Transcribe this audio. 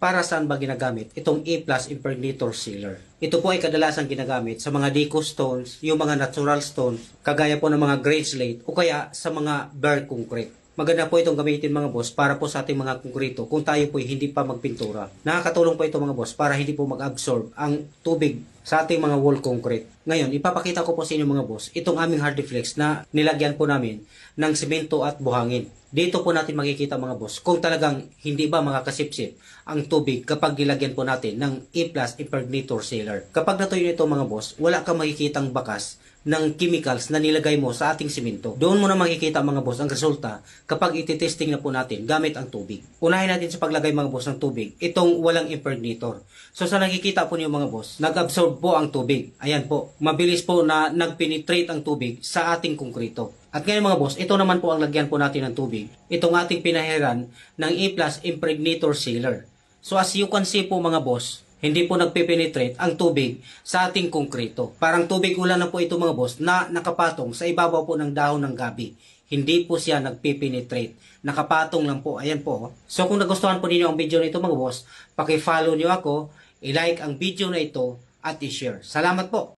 para saan ba ginagamit itong A+ impregnator sealer? Ito po ay kadalasang ginagamit sa mga deco stones, yung mga natural stones, kagaya po ng mga grade slate o kaya sa mga bare concrete. Maganda po itong gamitin mga boss para po sa ating mga konkrito kung tayo po hindi pa magpintura. Nakakatulong po ito mga boss para hindi po mag-absorb ang tubig sa ating mga wall concrete. Ngayon, ipapakita ko po sa inyo mga boss itong aming Hardiflex na nilagyan po namin ng simento at buhangin. Dito po natin makikita mga boss kung talagang hindi ba makakasipsip ang tubig kapag nilagyan po natin ng A+ impregnator sealer. Kapag natuyo nito mga boss, wala kang makikitang bakas ng chemicals na nilagay mo sa ating simento. Doon mo na makikita mga boss ang resulta kapag ititesting na po natin gamit ang tubig. Unahin natin sa paglagay mga boss ng tubig, itong walang impregnator. So sa nakikita po niyo mga boss, nag-absorb po ang tubig. Ayan po, mabilis po na nag-penetrate ang tubig sa ating konkrito. At ngayon mga boss, ito naman po ang lagyan po natin ng tubig. Itong ating pinahiran ng A+ impregnator sealer. So as you can see po mga boss, hindi po nagpe-penetrate ang tubig sa ating konkrito. Parang tubig ulan na po ito mga boss na nakapatong sa ibabaw po ng dahon ng gabi. Hindi po siya nagpe-penetrate. Nakapatong lang po. Ayan po. So kung nagustuhan po ninyo ang video na ito mga boss, paki-follow nyo ako, i-like ang video na ito at i-share. Salamat po!